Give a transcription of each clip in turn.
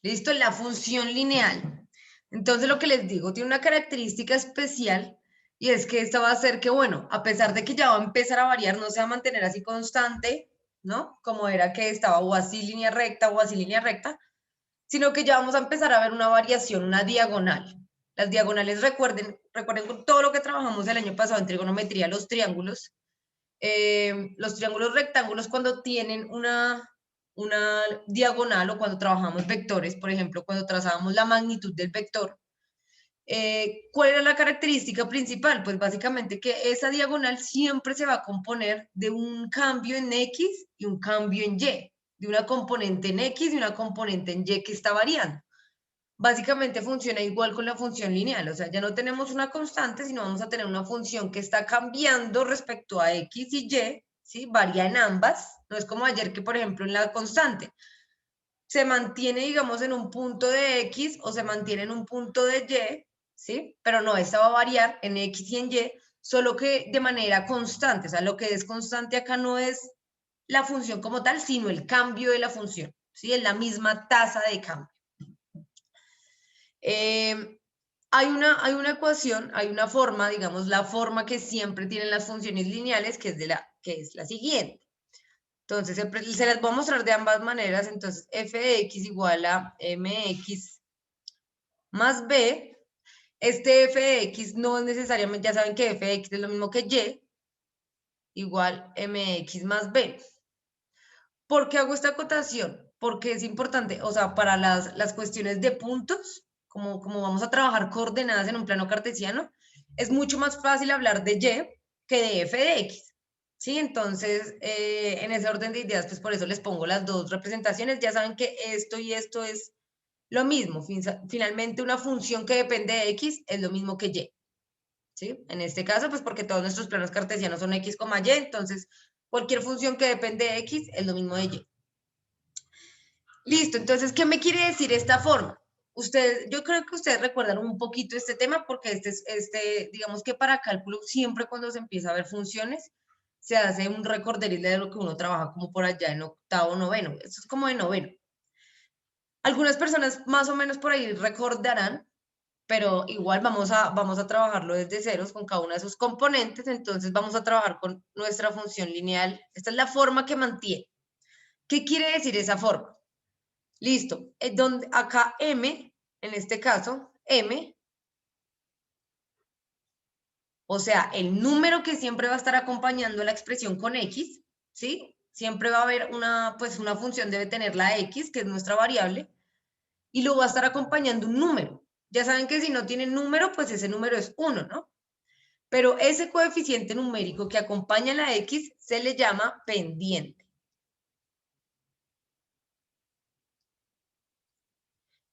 ¿Listo? La función lineal. Entonces, lo que les digo, tiene una característica especial y es que esta va a hacer que, bueno, a pesar de que ya va a empezar a variar, no se va a mantener así constante, ¿no? Como era que estaba o así línea recta o así línea recta, sino que ya vamos a empezar a ver una variación, una diagonal. Las diagonales, recuerden con todo lo que trabajamos el año pasado en trigonometría, los triángulos rectángulos cuando tienen una diagonal o cuando trabajamos vectores, por ejemplo, cuando trazábamos la magnitud del vector, ¿cuál era la característica principal? Pues básicamente que esa diagonal siempre se va a componer de un cambio en X y un cambio en Y, de una componente en X y una componente en Y que está variando. Básicamente funciona igual con la función lineal, o sea, ya no tenemos una constante, sino vamos a tener una función que está cambiando respecto a X y Y, ¿sí? Varía en ambas, no es como ayer que, por ejemplo, en la constante se mantiene, digamos, en un punto de X o se mantiene en un punto de Y, ¿sí? Pero no, esta va a variar en X y en Y, solo que de manera constante, o sea, lo que es constante acá no es la función como tal, sino el cambio de la función, ¿sí? Es la misma tasa de cambio. Hay una ecuación, hay una forma, digamos, la forma que siempre tienen las funciones lineales, que es la siguiente. Entonces, se las voy a mostrar de ambas maneras. Entonces, f de x igual a mx más b. Este f de x no es necesariamente, ya saben que f de x es lo mismo que y, igual mx más b. ¿Por qué hago esta acotación? Porque es importante, o sea, para las cuestiones de puntos, como vamos a trabajar coordenadas en un plano cartesiano, es mucho más fácil hablar de y que de f de x. ¿Sí? Entonces, en ese orden de ideas, pues por eso les pongo las dos representaciones. Ya saben que esto y esto es lo mismo. Finalmente, una función que depende de x es lo mismo que y. ¿Sí? En este caso, pues porque todos nuestros planos cartesianos son x, y, entonces cualquier función que depende de x es lo mismo de y. Listo, entonces, ¿qué me quiere decir esta forma? Yo creo que ustedes recuerdan un poquito este tema porque digamos que para cálculo siempre cuando se empieza a ver funciones se hace un recorderis de lo que uno trabaja como por allá en octavo, noveno. Esto es como de noveno. Algunas personas más o menos por ahí recordarán, pero igual vamos a trabajarlo desde ceros con cada uno de sus componentes. Entonces vamos a trabajar con nuestra función lineal. Esta es la forma que mantiene. ¿Qué quiere decir esa forma? Listo. Acá m, en este caso, m, o sea, el número que siempre va a estar acompañando la expresión con x, ¿sí? Siempre va a haber pues una función debe tener la x, que es nuestra variable, y lo va a estar acompañando un número. Ya saben que si no tiene número, pues ese número es 1, ¿no? Pero ese coeficiente numérico que acompaña la x se le llama pendiente.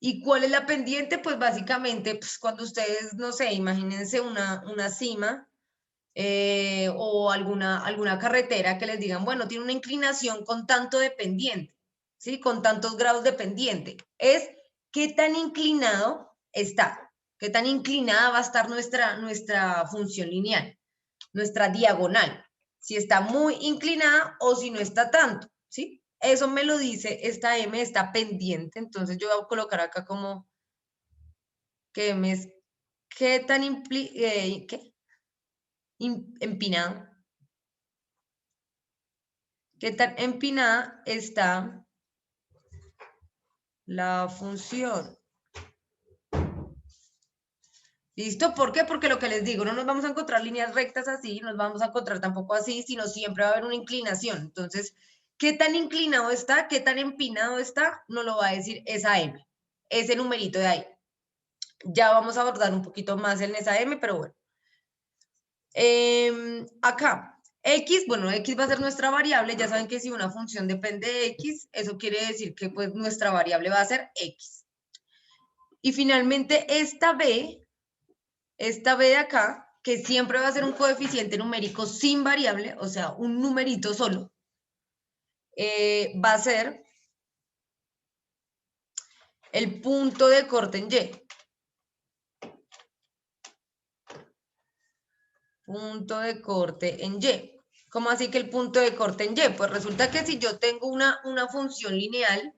¿Y cuál es la pendiente? Pues básicamente, pues cuando ustedes, no sé, imagínense una cima o alguna carretera que les digan, bueno, tiene una inclinación con tanto de pendiente, ¿sí? Con tantos grados de pendiente. Es qué tan inclinado está, qué tan inclinada va a estar nuestra función lineal, nuestra diagonal, si está muy inclinada o si no está tanto, ¿sí? Eso me lo dice esta M, está pendiente, entonces yo voy a colocar acá como que M es qué tan empinado. ¿Qué tan empinada está la función? ¿Listo? ¿Por qué? Porque lo que les digo, no nos vamos a encontrar líneas rectas así, no nos vamos a encontrar tampoco así, sino siempre va a haber una inclinación. Entonces, ¿qué tan inclinado está? ¿Qué tan empinado está? Nos lo va a decir esa M, ese numerito de ahí. Ya vamos a abordar un poquito más en esa M, pero bueno. Acá, X, bueno, X va a ser nuestra variable. Ya saben que si una función depende de X, eso quiere decir que pues nuestra variable va a ser X. Y finalmente esta B de acá, que siempre va a ser un coeficiente numérico sin variable, o sea, un numerito solo, va a ser el punto de corte en Y. punto de corte en Y. ¿Cómo así que el punto de corte en Y? Pues resulta que si yo tengo una función lineal,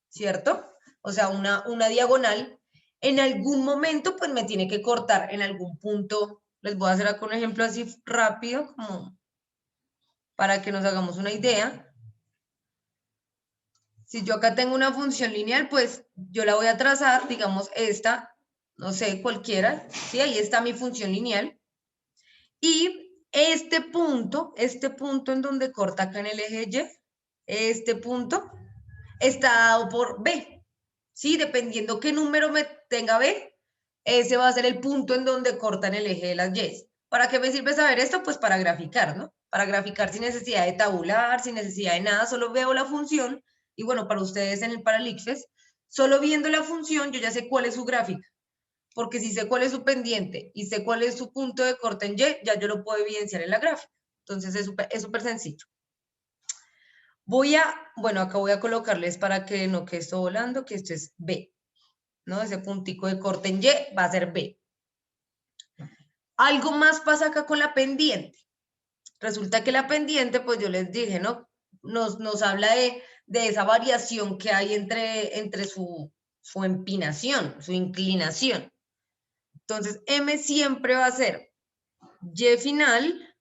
¿cierto? O sea, una diagonal, en algún momento pues me tiene que cortar en algún punto. Les voy a hacer acá un ejemplo así rápido, como para que nos hagamos una idea. Si yo acá tengo una función lineal, pues yo la voy a trazar, digamos esta, no sé, cualquiera, ¿sí? Ahí está mi función lineal. Y este punto en donde corta acá en el eje Y, este punto, está dado por B, ¿sí? Dependiendo qué número me tenga B, ese va a ser el punto en donde corta en el eje de las Y. ¿Para qué me sirve saber esto? Pues para graficar, ¿no? Para graficar sin necesidad de tabular, sin necesidad de nada, solo veo la función. Y bueno, para ustedes para el ICFES, solo viendo la función yo ya sé cuál es su gráfica. Porque si sé cuál es su pendiente y sé cuál es su punto de corte en Y, ya yo lo puedo evidenciar en la gráfica. Entonces es súper sencillo. Bueno, acá voy a colocarles para que no quede esto volando, que esto es B, ¿no? Ese puntico de corte en Y va a ser B. Algo más pasa acá con la pendiente. Resulta que la pendiente, pues yo les dije, ¿no? Nos habla de esa variación que hay entre su empinación, su inclinación. Entonces, M siempre va a ser Y final.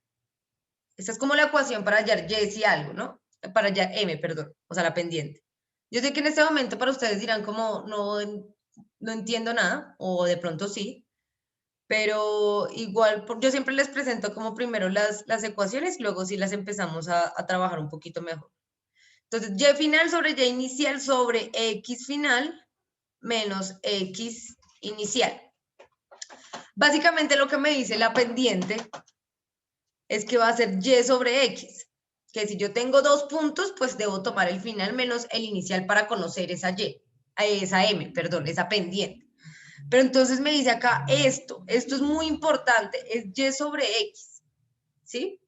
Esta es como la ecuación para hallar Y si algo, ¿no? Para hallar M, perdón, o sea, la pendiente. Yo sé que en este momento para ustedes dirán como no entiendo nada, o de pronto sí, pero igual yo siempre les presento como primero las ecuaciones y luego sí las empezamos a trabajar un poquito mejor. Entonces, Y final sobre Y inicial sobre X final menos X inicial. Básicamente lo que me dice la pendiente es que va a ser Y sobre X, que si yo tengo dos puntos, pues debo tomar el final menos el inicial para conocer esa Y, esa M, perdón, esa pendiente. Pero entonces me dice acá esto es muy importante, es Y sobre X, ¿sí?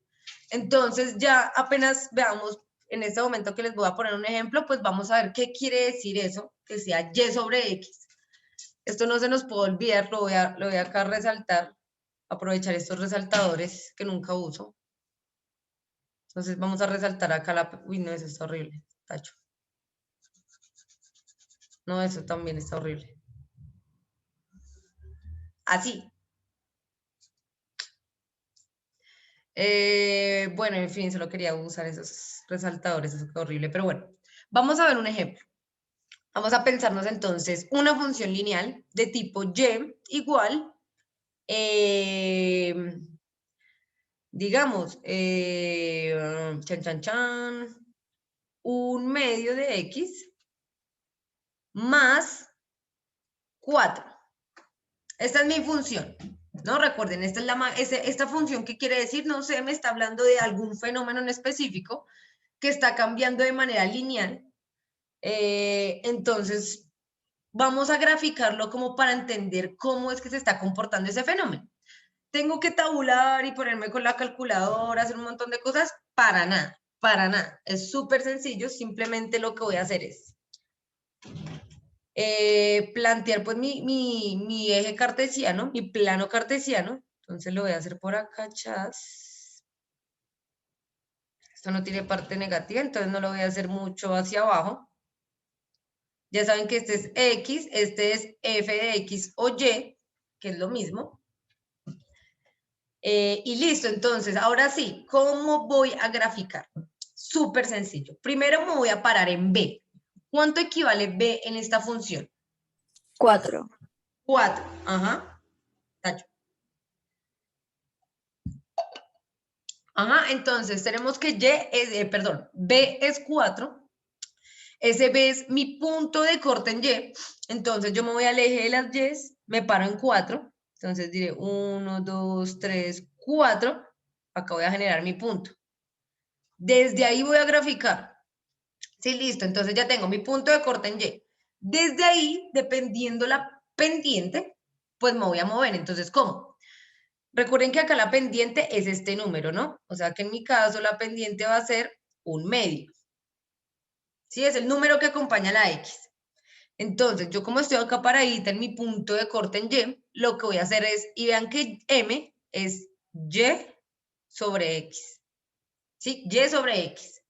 Entonces ya apenas veamos en este momento que les voy a poner un ejemplo, pues vamos a ver qué quiere decir eso, que sea Y sobre X. Esto no se nos puede olvidar, lo voy a acá resaltar, aprovechar estos resaltadores que nunca uso. Entonces vamos a resaltar acá la... Uy, no, eso está horrible. Tacho. No, eso también está horrible. Así. Bueno, en fin, solo quería usar esos resaltadores, eso quedó horrible. Pero bueno, vamos a ver un ejemplo. Vamos a pensarnos entonces una función lineal de tipo Y igual, digamos, un medio de X más 4. Esta es mi función, ¿no? Recuerden, esta función que quiere decir, no sé, me está hablando de algún fenómeno en específico que está cambiando de manera lineal. Entonces, vamos a graficarlo como para entender cómo es que se está comportando ese fenómeno. ¿Tengo que tabular y ponerme con la calculadora, hacer un montón de cosas? Para nada, para nada. Es súper sencillo, simplemente lo que voy a hacer es plantear pues mi eje cartesiano, mi plano cartesiano. Entonces lo voy a hacer por acá, chas. Esto no tiene parte negativa, entonces no lo voy a hacer mucho hacia abajo. Ya saben que este es X, este es f de X o Y, que es lo mismo. Y listo, entonces, ahora sí, ¿cómo voy a graficar? Súper sencillo. Primero me voy a parar en B. ¿Cuánto equivale B en esta función? 4. 4. Ajá. Tacho. Ajá, entonces tenemos que B es 4. Ese B es mi punto de corte en Y. Entonces yo me voy al eje de las Y, me paro en 4. Entonces diré 1, 2, 3, 4. Acá voy a generar mi punto. Desde ahí voy a graficar. Sí, listo. Entonces ya tengo mi punto de corte en Y. Desde ahí, dependiendo la pendiente, pues me voy a mover. Entonces, ¿cómo? Recuerden que acá la pendiente es este número, ¿no? O sea que en mi caso la pendiente va a ser un medio. Sí, es el número que acompaña a la X. Entonces, yo como estoy acá paradita en mi punto de corte en Y, lo que voy a hacer es, y vean que M es Y sobre X. ¿Sí? Y sobre X.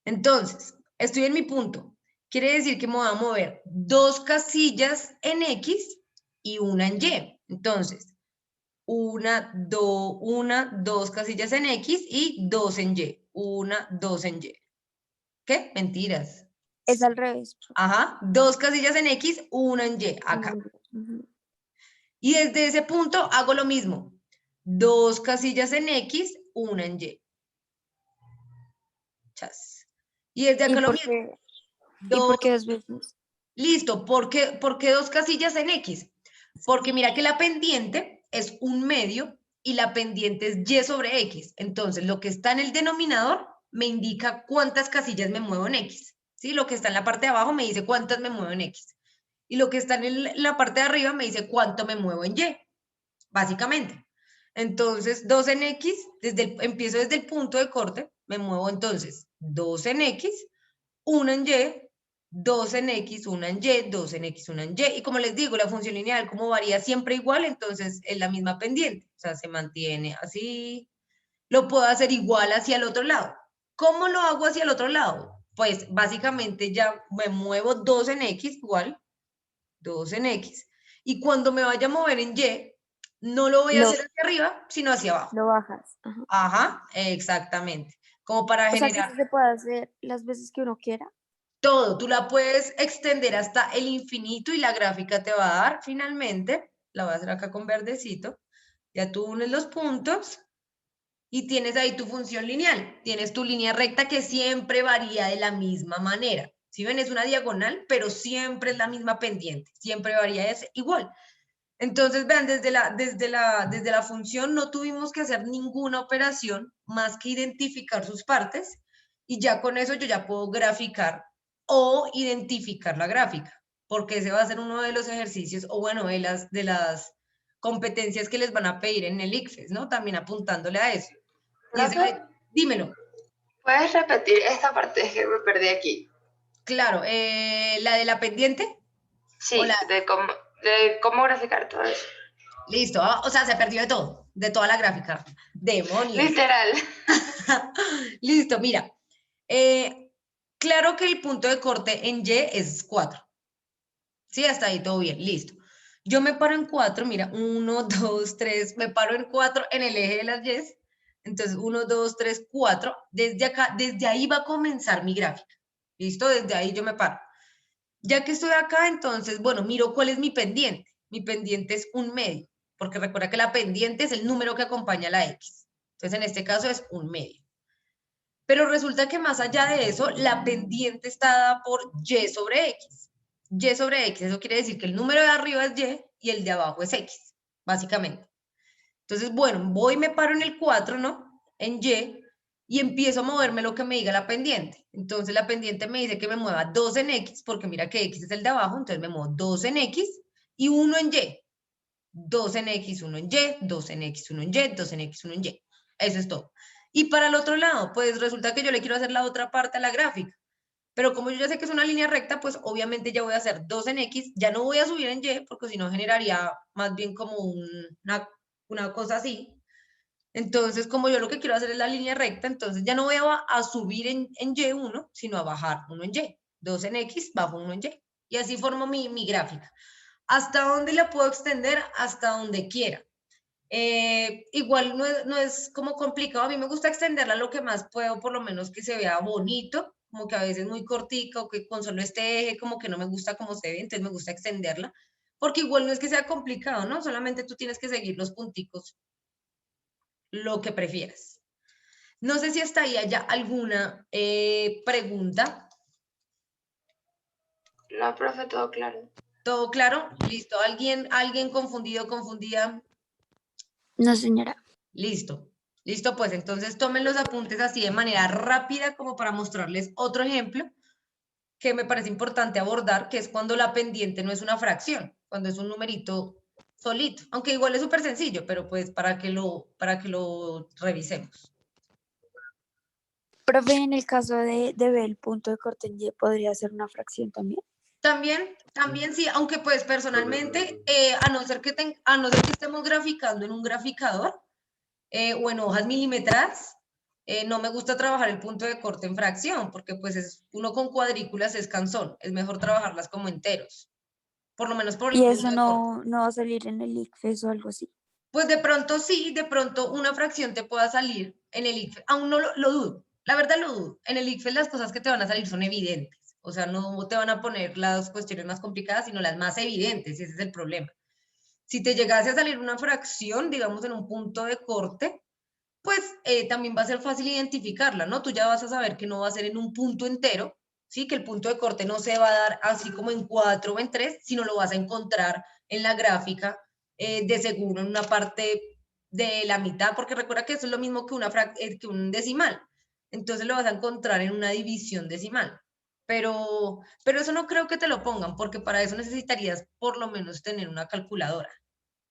Entonces, estoy en mi punto. Quiere decir que me voy a mover 2 casillas en X y una en Y. Entonces, una, 2 casillas en X y 2 en Y. 1, 2 en Y. ¿Qué? Mentiras. Es al revés. Ajá, 2 casillas en X, una en Y, acá. Y desde ese punto hago lo mismo. 2 casillas en X, una en Y. Chas. Y desde acá lo mismo. ¿Y por qué 2 veces? Listo, ¿por qué 2 casillas en X? Porque mira que la pendiente es un medio y la pendiente es Y sobre X. Entonces, lo que está en el denominador me indica cuántas casillas me muevo en X. ¿Sí? Lo que está en la parte de abajo me dice cuántas me muevo en X. Y lo que está en la parte de arriba me dice cuánto me muevo en Y, básicamente. Entonces, 2 en X, empiezo desde el punto de corte, me muevo entonces 2 en X, 1 en Y, 2 en X, 1 en Y, 2 en X, 1 en Y. Y como les digo, la función lineal como varía siempre igual, entonces es la misma pendiente. O sea, se mantiene así. Lo puedo hacer igual hacia el otro lado. ¿Cómo lo hago hacia el otro lado? Pues básicamente ya me muevo 2 en X igual, 2 en X. Y cuando me vaya a mover en Y, no lo voy a hacer hacia arriba, sino hacia abajo. Lo bajas. Ajá, exactamente. Como para O sea, que generar eso se puede hacer las veces que uno quiera. todo. Tú la puedes extender hasta el infinito y la gráfica te va a dar finalmente. La voy a hacer acá con verdecito. Ya tú unes los puntos y tienes ahí tu función lineal. Tienes tu línea recta que siempre varía de la misma manera. Si ven, es una diagonal, pero siempre es la misma pendiente. Siempre varía es igual. Entonces, vean, desde la función no tuvimos que hacer ninguna operación más que identificar sus partes y ya con eso yo ya puedo graficar o identificar la gráfica, porque ese va a ser uno de los ejercicios o bueno, de las competencias que les van a pedir en el ICFES, ¿no? También apuntándole a eso. Y dímelo. ¿Puedes repetir esta parte? Es que me perdí aquí. Claro, la de la pendiente. Sí, de cómo graficar todo eso. Listo, o sea, se perdió de todo, de toda la gráfica. Demonios. Literal. Listo, mira. Claro que el punto de corte en Y es 4. Sí, hasta ahí todo bien, listo. Yo me paro en 4, mira, 1, 2, 3, me paro en 4 en el eje de las Y. Entonces, 1, 2, 3, 4. Desde acá, desde ahí va a comenzar mi gráfica. ¿Listo? Desde ahí yo me paro. Ya que estoy acá, entonces, bueno, miro cuál es mi pendiente. Mi pendiente es un medio, porque recuerda que la pendiente es el número que acompaña a la X. Entonces, en este caso es un medio. Pero resulta que más allá de eso, la pendiente está dada por Y sobre X. Y sobre X, eso quiere decir que el número de arriba es Y y el de abajo es X, básicamente. Entonces, bueno, voy y me paro en el 4, ¿no? En y empiezo a moverme lo que me diga la pendiente. Entonces, la pendiente me dice que me mueva 2 en X, porque mira que X es el de abajo, entonces me muevo 2 en X y 1 en Y. 2 en X, 1 en Y, 2 en X, 1 en Y, 2 en X, 1 en Y. Eso es todo. Y para el otro lado, pues resulta que yo le quiero hacer la otra parte a la gráfica. Pero como yo ya sé que es una línea recta, pues obviamente ya voy a hacer 2 en X, ya no voy a subir en Y, porque si no generaría más bien como una cosa así. Entonces, como yo lo que quiero hacer es la línea recta, entonces ya no voy a subir en Y1, sino a bajar 1 en Y. 2 en X, bajo 1 en Y. Y así formo mi gráfica. ¿Hasta dónde la puedo extender? Hasta donde quiera. Igual no es como complicado, a mí me gusta extenderla lo que más puedo, por lo menos que se vea bonito, como que a veces muy cortica o que con solo este eje como que no me gusta cómo se ve, entonces me gusta extenderla, porque igual no es que sea complicado, ¿no? Solamente tú tienes que seguir los punticos, lo que prefieras. No sé si hasta ahí haya alguna pregunta. No, profe, todo claro. ¿Todo claro? ¿Listo? ¿Alguien confundido, confundida? No, señora. Listo. Listo, pues entonces tomen los apuntes así de manera rápida como para mostrarles otro ejemplo que me parece importante abordar, que es cuando la pendiente no es una fracción, cuando es un numerito solito, aunque igual es súper sencillo, pero pues para que lo revisemos. Profe, en el caso de B, el punto de corte en Y podría ser una fracción también. También sí, aunque pues personalmente, a no ser que estemos graficando en un graficador, o en hojas milimetradas, no me gusta trabajar el punto de corte en fracción, porque pues uno con cuadrículas es cansón, es mejor trabajarlas como enteros, por lo menos por el Y punto eso de corte. no va a salir en el ICFES o algo así. Pues de pronto sí, de pronto una fracción te pueda salir en el ICFES, aún no lo dudo, la verdad lo dudo. En el ICFES las cosas que te van a salir son evidentes, o sea, no te van a poner las cuestiones más complicadas, sino las más evidentes, y ese es el problema. Si te llegase a salir una fracción, digamos, en un punto de corte, pues también va a ser fácil identificarla, ¿no? Tú ya vas a saber que no va a ser en un punto entero, ¿sí? Que el punto de corte no se va a dar así como en 4 o en 3, sino lo vas a encontrar en la gráfica, de seguro en una parte de la mitad, porque recuerda que eso es lo mismo que, que un decimal. Entonces lo vas a encontrar en una división decimal. Pero eso no creo que te lo pongan, porque para eso necesitarías por lo menos tener una calculadora.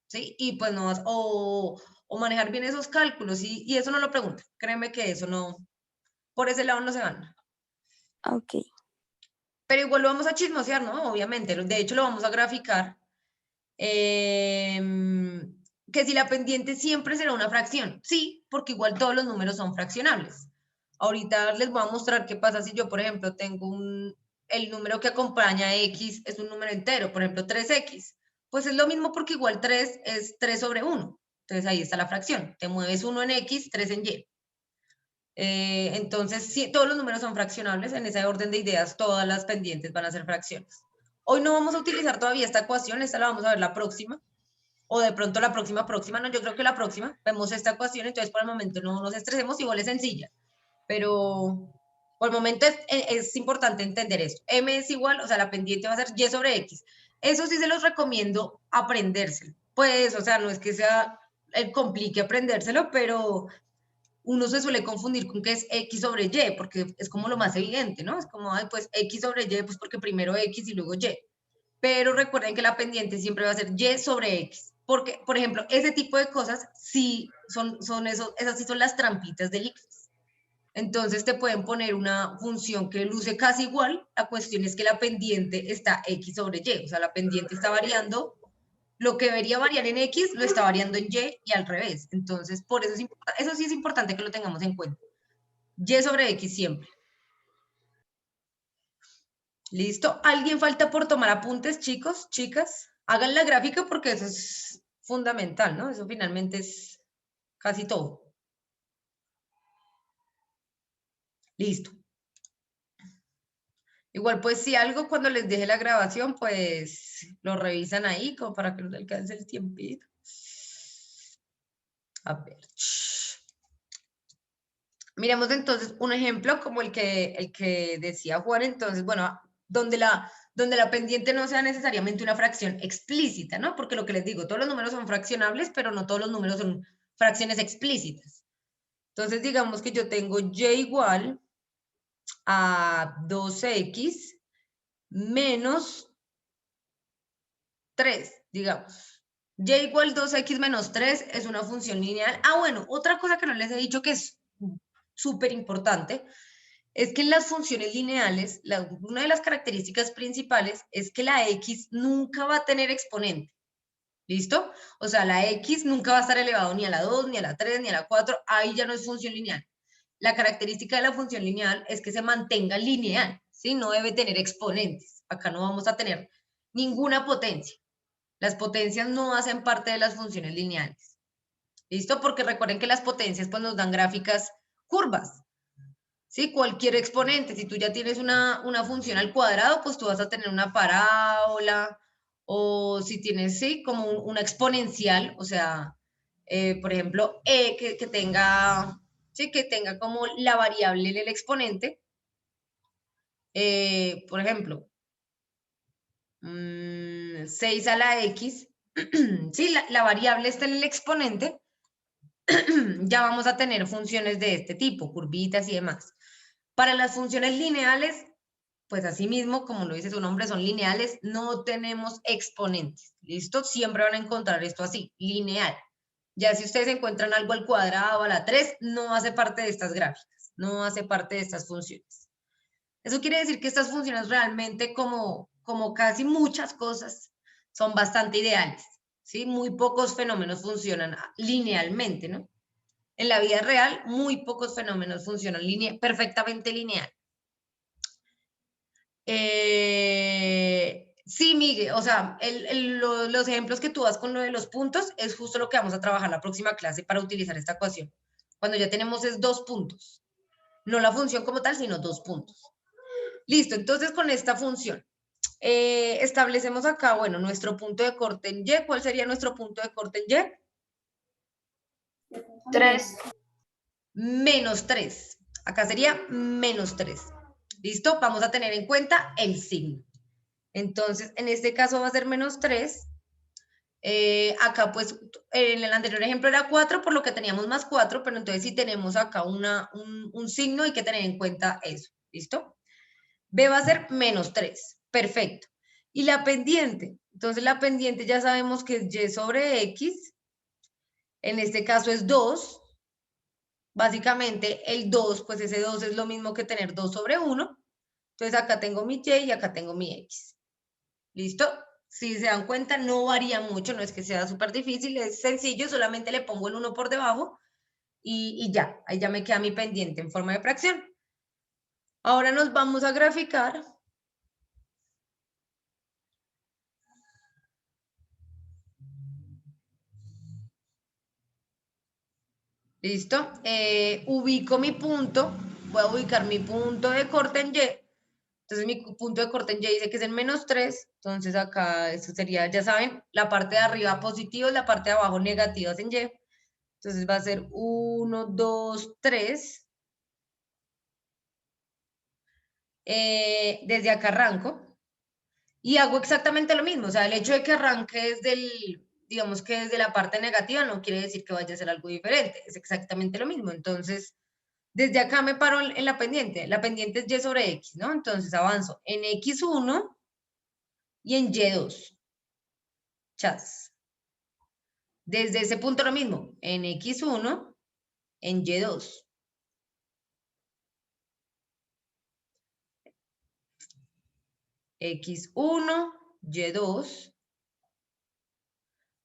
¿Sí? Y pues no vas, o manejar bien esos cálculos, y eso no lo pregunta. Créeme que eso no, por ese lado no se van. Ok. Pero igual lo vamos a chismosear, ¿no? Obviamente, de hecho lo vamos a graficar. Que si la pendiente siempre será una fracción. Sí, porque igual todos los números son fraccionables. Ahorita les voy a mostrar qué pasa si yo, por ejemplo, tengo el número que acompaña a X es un número entero, por ejemplo, 3X. Pues es lo mismo porque igual 3 es 3 sobre 1. Entonces ahí está la fracción. Te mueves 1 en X, 3 en Y. Entonces, sí, todos los números son fraccionables. En ese orden de ideas, todas las pendientes van a ser fracciones. Hoy no vamos a utilizar todavía esta ecuación, esta la vamos a ver la próxima, o de pronto la próxima, no, yo creo que la próxima, vemos esta ecuación, entonces por el momento no nos estresemos, igual es sencilla, pero por el momento es importante entender esto. M es igual, o sea, la pendiente va a ser Y sobre X. Eso sí se los recomiendo aprendérselo. Pues, o sea, no es que sea el complique aprendérselo, pero uno se suele confundir con que es X sobre Y, porque es como lo más evidente, ¿no? Es como, ay, pues X sobre Y, pues porque primero X y luego Y. Pero recuerden que la pendiente siempre va a ser Y sobre X. Porque, por ejemplo, ese tipo de cosas sí esas sí son las trampitas del ICFES. Entonces te pueden poner una función que luce casi igual, la cuestión es que la pendiente está X sobre Y, o sea, la pendiente está variando, lo que debería variar en X lo está variando en Y y al revés. Entonces, por eso eso sí es importante que lo tengamos en cuenta. Y sobre X siempre. ¿Listo? ¿Alguien falta por tomar apuntes, chicos, chicas? Hagan la gráfica porque eso es fundamental, ¿no? Eso finalmente es casi todo. Listo. Igual, pues si algo cuando les deje la grabación, pues lo revisan ahí como para que nos alcance el tiempito. A ver. Miremos entonces un ejemplo como el que decía Juan. Entonces, bueno, donde la pendiente no sea necesariamente una fracción explícita, ¿no? Porque lo que les digo, todos los números son fraccionables, pero no todos los números son fracciones explícitas. Entonces, digamos que yo tengo Y igual a 2X menos 3, digamos. Y igual 2X menos 3 es una función lineal. Ah, bueno, otra cosa que no les he dicho que es súper importante es que en las funciones lineales, una de las características principales es que la X nunca va a tener exponente. ¿Listo? O sea, la X nunca va a estar elevado ni a la 2, ni a la 3, ni a la 4. Ahí ya no es función lineal. La característica de la función lineal es que se mantenga lineal, ¿sí? No debe tener exponentes. Acá no vamos a tener ninguna potencia. Las potencias no hacen parte de las funciones lineales. ¿Listo? Porque recuerden que las potencias pues nos dan gráficas curvas. ¿Sí? Cualquier exponente, si tú ya tienes una función al cuadrado, pues tú vas a tener una parábola, o si tienes, sí, como una exponencial, o sea, por ejemplo, que tenga, sí, que tenga como la variable del exponente, por ejemplo, 6 a la X, sí, la variable está en el exponente, ya vamos a tener funciones de este tipo, curvitas y demás. Para las funciones lineales, pues así mismo, como lo dice su nombre, son lineales, no tenemos exponentes, ¿listo? Siempre van a encontrar esto así, lineal. Ya si ustedes encuentran algo al cuadrado, a la 3, no hace parte de estas gráficas, no hace parte de estas funciones. Eso quiere decir que estas funciones realmente, como casi muchas cosas, son bastante ideales, ¿sí? Muy pocos fenómenos funcionan linealmente, ¿no? En la vida real, muy pocos fenómenos funcionan perfectamente lineal. Sí, Miguel, o sea, los ejemplos que tú das con lo de los puntos es justo lo que vamos a trabajar la próxima clase para utilizar esta ecuación. Cuando ya tenemos es 2 puntos. No la función como tal, sino 2 puntos. Listo, entonces con esta función establecemos acá, bueno, nuestro punto de corte en Y. ¿Cuál sería nuestro punto de corte en Y? 3. Menos 3. Acá sería menos 3. ¿Listo? Vamos a tener en cuenta el signo. Entonces, en este caso va a ser menos 3. Acá, pues, en el anterior ejemplo era 4, por lo que teníamos más 4, pero entonces si tenemos acá un signo, hay que tener en cuenta eso. ¿Listo? B va a ser menos 3. Perfecto. Y la pendiente. Entonces, la pendiente ya sabemos que es Y sobre X. En este caso es 2. Básicamente, el 2, pues ese 2 es lo mismo que tener 2 sobre 1. Entonces, acá tengo mi Y y acá tengo mi X. ¿Listo? Si se dan cuenta, no varía mucho, no es que sea súper difícil, es sencillo, solamente le pongo el 1 por debajo y ya, ahí ya me queda mi pendiente en forma de fracción. Ahora nos vamos a graficar. ¿Listo? Ubico mi punto, voy a ubicar mi punto de corte en Y. Entonces mi punto de corte en Y dice que es en menos 3, entonces acá eso sería, ya saben, la parte de arriba positivos, la parte de abajo negativas en Y. Entonces va a ser 1, 2, 3. Desde acá arranco y hago exactamente lo mismo. O sea, el hecho de que arranque desde digamos que desde la parte negativa no quiere decir que vaya a ser algo diferente. Es exactamente lo mismo. Entonces, desde acá me paro en la pendiente. La pendiente es Y sobre X, ¿no? Entonces avanzo en X1 y en Y2. Chas. Desde ese punto lo mismo. En X1, en Y2. X1, Y2.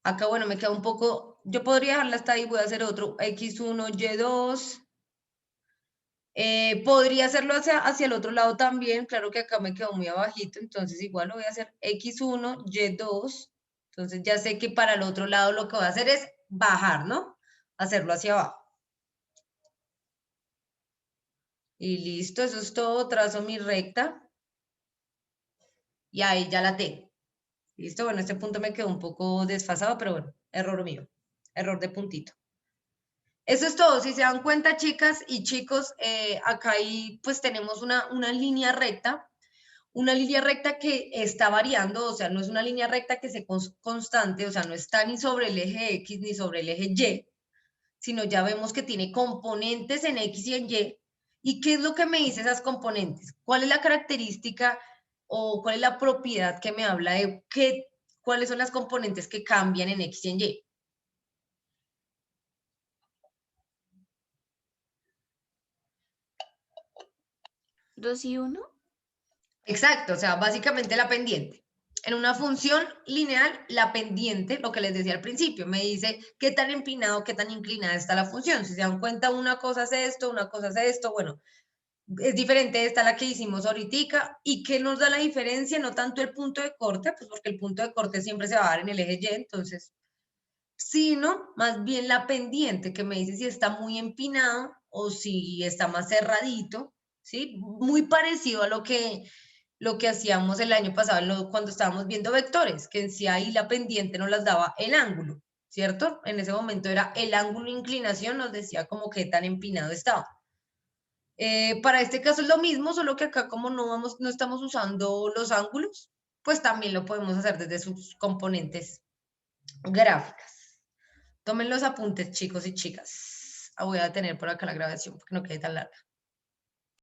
Acá, bueno, me queda un poco, yo podría dejarla hasta ahí, voy a hacer otro, X1, Y2. Podría hacerlo hacia el otro lado también, claro que acá me quedó muy abajito, entonces igual lo voy a hacer X1, Y2. Entonces ya sé que para el otro lado lo que voy a hacer es bajar, ¿no? Hacerlo hacia abajo. Y listo, eso es todo, trazo mi recta. Y ahí ya la tengo. Listo, bueno, este punto me quedó un poco desfasado, pero bueno, error mío, error de puntito. Eso es todo. Si se dan cuenta, chicas y chicos, acá ahí pues tenemos una línea recta que está variando, o sea, no es una línea recta que se constante, o sea, no está ni sobre el eje X ni sobre el eje Y, sino ya vemos que tiene componentes en X y en Y. ¿Y qué es lo que me dice esas componentes? ¿Cuál es la característica o cuál es la propiedad que me habla de cuáles son las componentes que cambian en X y en Y? 2 y 1. Exacto, o sea, básicamente la pendiente. En una función lineal, la pendiente, lo que les decía al principio, me dice qué tan empinado, qué tan inclinada está la función. Si se dan cuenta, una cosa hace esto, una cosa hace esto, bueno, es diferente esta la que hicimos ahorita. ¿Y qué nos da la diferencia? No tanto el punto de corte, pues porque el punto de corte siempre se va a dar en el eje Y, entonces, sino más bien la pendiente, que me dice si está muy empinado o si está más cerradito, ¿sí? Muy parecido a lo que hacíamos el año pasado cuando estábamos viendo vectores, que en sí ahí la pendiente nos las daba el ángulo, ¿cierto? En ese momento era el ángulo de inclinación, nos decía como qué tan empinado estaba. Para este caso es lo mismo, solo que acá como no estamos usando los ángulos, pues también lo podemos hacer desde sus componentes gráficas. Tomen los apuntes, chicos y chicas. Voy a tener por acá la grabación porque no quede tan larga.